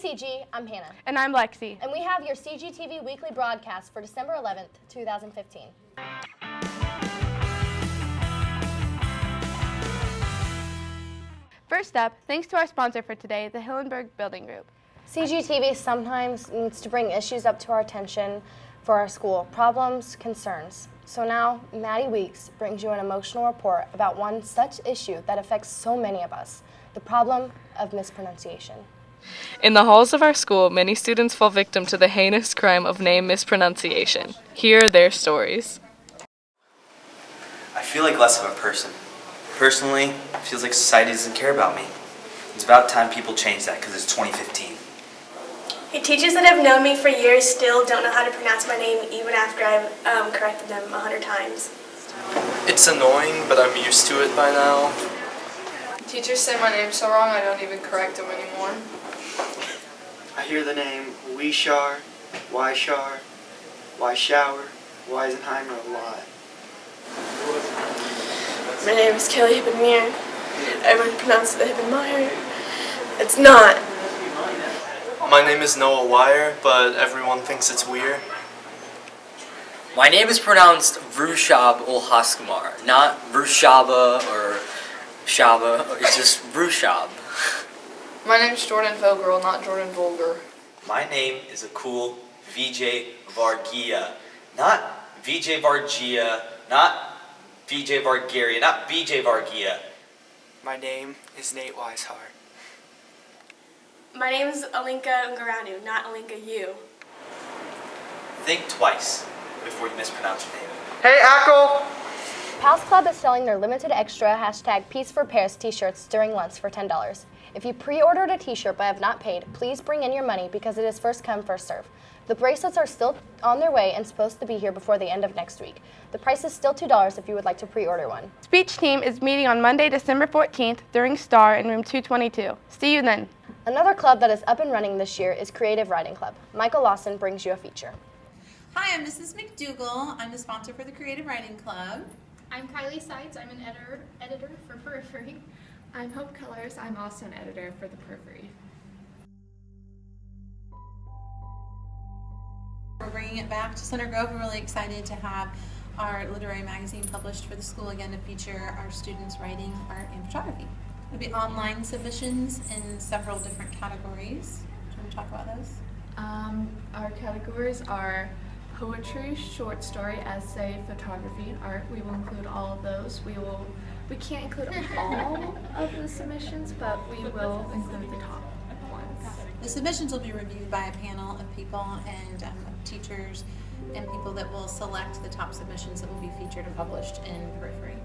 CG, I'm Hannah. And I'm Lexi. And we have your CGTV weekly broadcast for December 11th, 2015. First up, thanks to our sponsor for today, the Hillenberg Building Group. CGTV sometimes needs to bring issues up to our attention for our school, problems, concerns. So now, Maddie Weeks brings you an emotional report about one such issue that affects so many of us, the problem of mispronunciation. In the halls of our school, many students fall victim to the heinous crime of name mispronunciation. Here are their stories. I feel like less of a person. Personally, it feels like society doesn't care about me. It's about time people change that because it's 2015. Hey, teachers that have known me for years still don't know how to pronounce my name even after I've corrected them 100 times. It's annoying, but I'm used to it by now. Teachers say my name so wrong I don't even correct them anymore. I hear the name Weishar, Weishar, Weishower, Weisenheimer a lot. My name is Kelly Hibbenmeyer. Everyone pronounces it Hibbenmeyer. It's not. My name is Noah Wire, but everyone thinks it's weird. My name is pronounced Vrushab ul Haskmar, not Vrushaba or Shaba, it's just Vrushab. My name's Jordan Vogel, not Jordan Volger. My name is a cool VJ Vargia, not VJ Vargia, not VJ Vargaria, not BJ Vargia. My name is Nate Weishart. My name is Alinka Ngaranu, not Alinka Yu. Think twice before you mispronounce your name. Hey, Ackle! Pals Club is selling their limited extra #Peace for Pairs t-shirts during lunch for $10. If you pre-ordered a t-shirt but have not paid, please bring in your money because it is first come, first serve. The bracelets are still on their way and supposed to be here before the end of next week. The price is still $2 if you would like to pre-order one. Speech team is meeting on Monday, December 14th during STAR in room 222. See you then. Another club that is up and running this year is Creative Writing Club. Michael Lawson brings you a feature. Hi, I'm Mrs. McDougall. I'm the sponsor for the Creative Writing Club. I'm Kylie Sides. I'm an editor for Periphery. I'm Hope Colors. I'm also an editor for the Periphery. We're bringing it back to Center Grove. We're really excited to have our literary magazine published for the school again to feature our students writing, art, and photography. There'll be online submissions in several different categories. Do you want to talk about those? Our categories are poetry, short story, essay, photography, and art. We will include all of those. We can't include all of the submissions, but we will include the top ones. The submissions will be reviewed by a panel of people and teachers and people that will select the top submissions that will be featured and published in Periphery.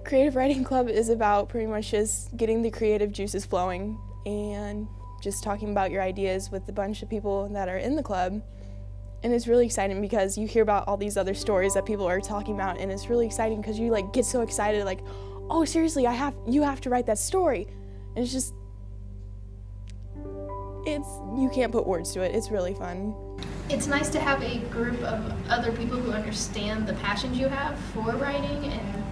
Creative Writing Club is about pretty much just getting the creative juices flowing and just talking about your ideas with a bunch of people that are in the club. And it's really exciting because you hear about all these other stories that people are talking about, and it's really exciting because you get so excited, oh seriously, you have to write that story. And it's just, you can't put words to it. It's really fun. It's nice to have a group of other people who understand the passions you have for writing and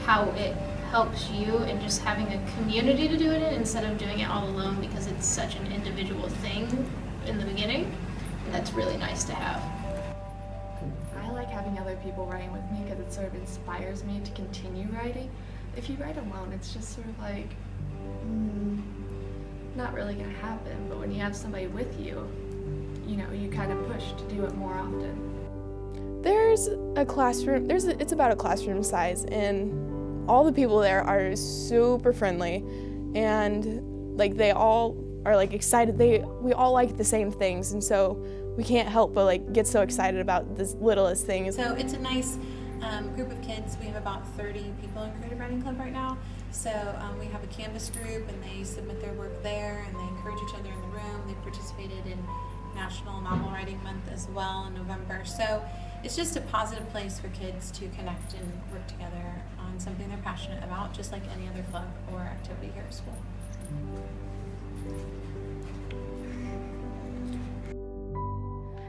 how it helps you, and just having a community to do it in instead of doing it all alone because it's such an individual thing in the beginning. And that's really nice to have. I like having other people writing with me because it sort of inspires me to continue writing. If you write alone, it's just sort of not really going to happen. But when you have somebody with you, you kind of push to do it more often. There's a classroom, it's about a classroom size, and all the people there are super friendly, and they all are excited. We all like the same things, and so we can't help but get so excited about the littlest things. So it's a nice group of kids. We have about 30 people in Creative Writing Club right now. So we have a Canvas group, and they submit their work there, and they encourage each other in the room. They participated in National Novel Writing Month as well in November. So it's just a positive place for kids to connect and work together on something they're passionate about, just like any other club or activity here at school.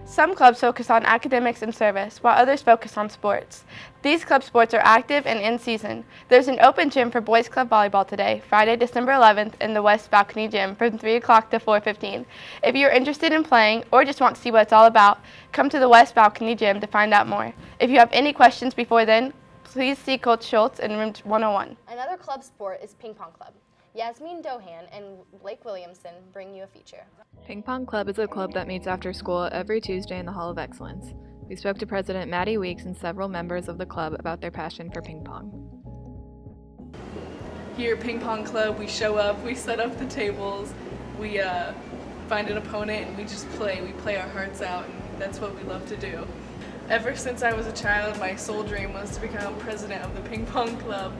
Some clubs focus on academics and service, while others focus on sports. These club sports are active and in season. There's an open gym for Boys Club Volleyball today, Friday, December 11th, in the West Balcony Gym from 3 o'clock to 4:15. If you're interested in playing or just want to see what it's all about, come to the West Balcony Gym to find out more. If you have any questions before then, please see Coach Schultz in room 101. Another club sport is ping pong club. Yasmin Dohan and Blake Williamson bring you a feature. Ping Pong Club is a club that meets after school every Tuesday in the Hall of Excellence. We spoke to President Maddie Weeks and several members of the club about their passion for ping pong. Here at Ping Pong Club, we show up, we set up the tables, we find an opponent, and we just play. We play our hearts out, and that's what we love to do. Ever since I was a child, my sole dream was to become president of the Ping Pong Club.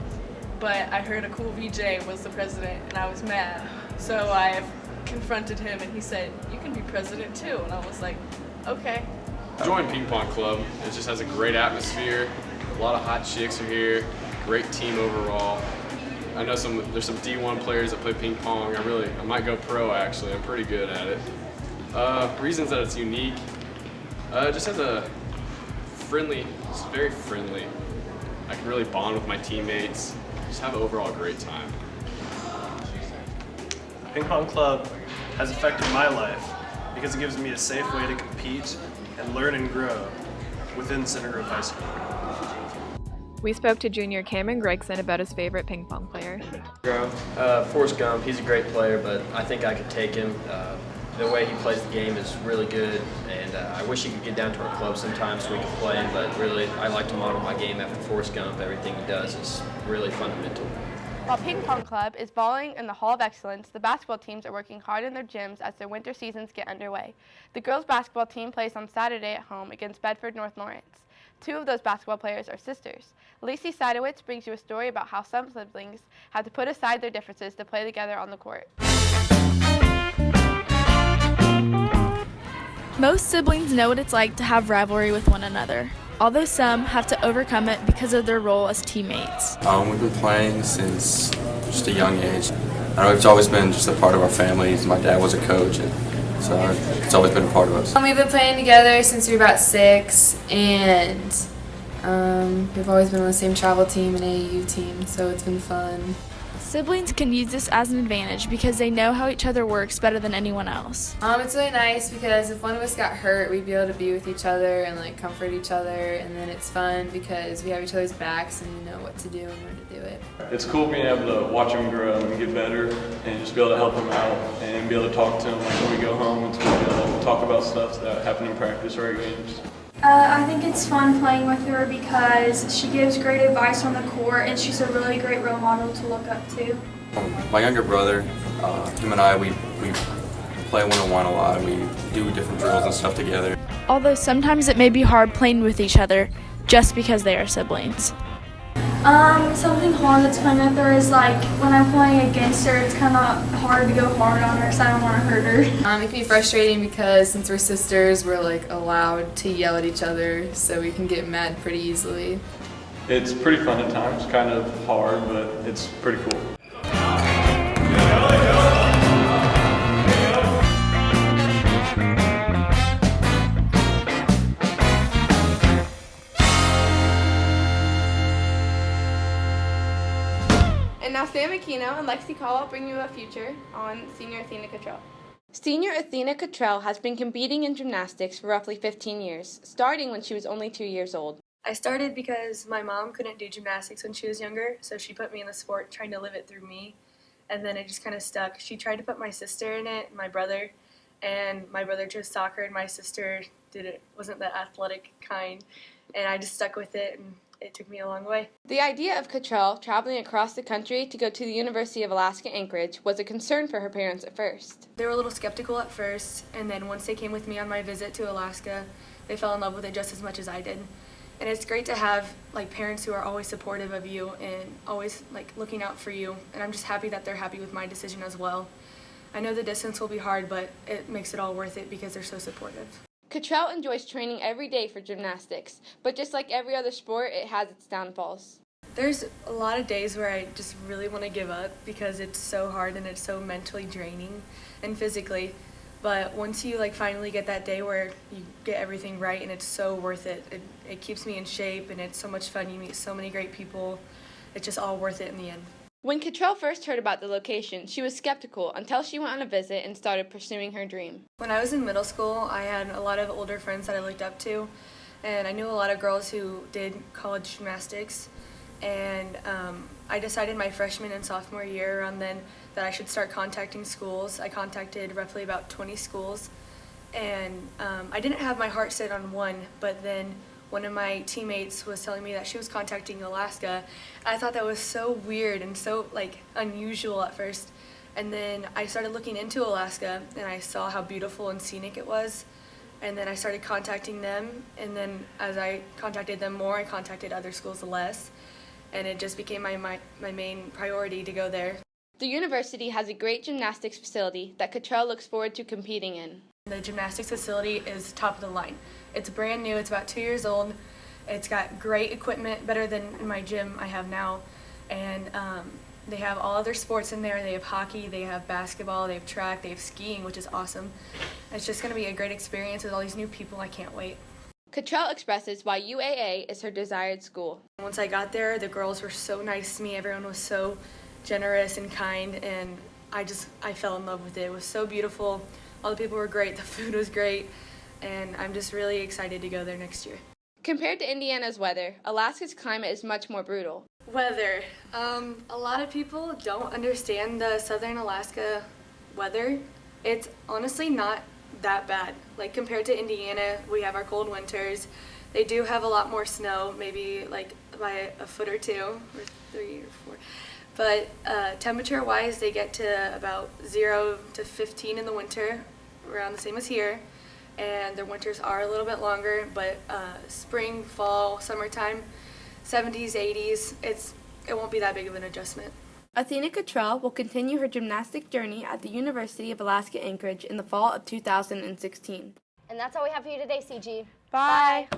But I heard a cool VJ was the president, and I was mad. So I confronted him, and he said, "You can be president too." And I was like, okay. Join Ping Pong Club. It just has a great atmosphere. A lot of hot chicks are here. Great team overall. I know there's some D1 players that play ping pong. I might go pro actually. I'm pretty good at it. Reasons that it's unique. It just has it's very friendly. I can really bond with my teammates. Just have an overall great time. Ping Pong Club has affected my life because it gives me a safe way to compete and learn and grow within Center Grove High School. We spoke to junior Cameron Gregson about his favorite ping pong player. Forrest Gump, he's a great player, but I think I could take him. The way he plays the game is really good, and I wish he could get down to our club sometime so we could play him, but really I like to model my game after Forrest Gump. Everything he does is really fundamental. While Ping Pong Club is volleying in the Hall of Excellence, the basketball teams are working hard in their gyms as their winter seasons get underway. The girls' basketball team plays on Saturday at home against Bedford North Lawrence. 2 of those basketball players are sisters. Lacey Seidowitz brings you a story about how some siblings had to put aside their differences to play together on the court. Most siblings know what it's like to have rivalry with one another, although some have to overcome it because of their role as teammates. We've been playing since just a young age. I know it's always been just a part of our families. My dad was a coach, and so it's always been a part of us. We've been playing together since we were about 6, and we've always been on the same travel team and AAU team, so it's been fun. Siblings can use this as an advantage because they know how each other works better than anyone else. It's really nice because if one of us got hurt, we'd be able to be with each other and comfort each other, and then it's fun because we have each other's backs and we know what to do and where to do it. It's cool being able to watch them grow and get better and just be able to help them out and be able to talk to them when we go home and be able to talk about stuff that happen in practice or at games. I think it's fun playing with her because she gives great advice on the court and she's a really great role model to look up to. My younger brother, him and I, we play one-on-one a lot. We do different drills and stuff together. Although sometimes it may be hard playing with each other just because they are siblings. Something hard that's playing with her is when I'm playing against her, it's kind of hard to go hard on her because I don't want to hurt her. It can be frustrating because since we're sisters, we're allowed to yell at each other, so we can get mad pretty easily. It's pretty fun at times, kind of hard, but it's pretty cool. And now Sam Aquino and Lexi Caldwell bring you a feature on Senior Athena Cottrell. Senior Athena Cottrell has been competing in gymnastics for roughly 15 years, starting when she was only 2 years old. I started because my mom couldn't do gymnastics when she was younger, so she put me in the sport trying to live it through me, and then it just kind of stuck. She tried to put my sister in it, my brother, and my brother chose soccer, and my sister wasn't the athletic kind, and I just stuck with it, and it took me a long way. The idea of Cottrell traveling across the country to go to the University of Alaska Anchorage was a concern for her parents at first. They were a little skeptical at first, and then once they came with me on my visit to Alaska, they fell in love with it just as much as I did. And it's great to have parents who are always supportive of you and always looking out for you, and I'm just happy that they're happy with my decision as well. I know the distance will be hard, but it makes it all worth it because they're so supportive. Cottrell enjoys training every day for gymnastics, but just like every other sport, it has its downfalls. There's a lot of days where I just really want to give up because it's so hard and it's so mentally draining and physically. But once you like finally get that day where you get everything right and it's so worth it, it keeps me in shape and it's so much fun. You meet so many great people. It's just all worth it in the end. When Cottrell first heard about the location, she was skeptical until she went on a visit and started pursuing her dream. When I was in middle school, I had a lot of older friends that I looked up to, and I knew a lot of girls who did college gymnastics. And I decided my freshman and sophomore year around then that I should start contacting schools. I contacted roughly about 20 schools, and I didn't have my heart set on one, but then one of my teammates was telling me that she was contacting Alaska. I thought that was so weird and so like unusual at first. And then I started looking into Alaska and I saw how beautiful and scenic it was. And then I started contacting them, and then as I contacted them more, I contacted other schools less. And it just became my main priority to go there. The university has a great gymnastics facility that Cottrell looks forward to competing in. The gymnastics facility is top of the line. It's brand new, it's about 2 years old. It's got great equipment, better than in my gym I have now. And they have all other sports in there. They have hockey, they have basketball, they have track, they have skiing, which is awesome. It's just gonna be a great experience with all these new people. I can't wait. Cottrell expresses why UAA is her desired school. Once I got there, the girls were so nice to me. Everyone was so generous and kind, and I fell in love with it. It was so beautiful. All the people were great, the food was great, and I'm just really excited to go there next year. Compared to Indiana's weather, Alaska's climate is much more brutal. Weather. A lot of people don't understand the southern Alaska weather. It's honestly not that bad. Like compared to Indiana, we have our cold winters. They do have a lot more snow, maybe like by a foot or two, or 3 or 4. But temperature-wise, they get to about 0 to 15 in the winter, around the same as here. And their winters are a little bit longer, but spring, fall, summertime, 70s, 80s, it won't be that big of an adjustment. Athena Cottrell will continue her gymnastic journey at the University of Alaska Anchorage in the fall of 2016. And that's all we have for you today, CG. Bye.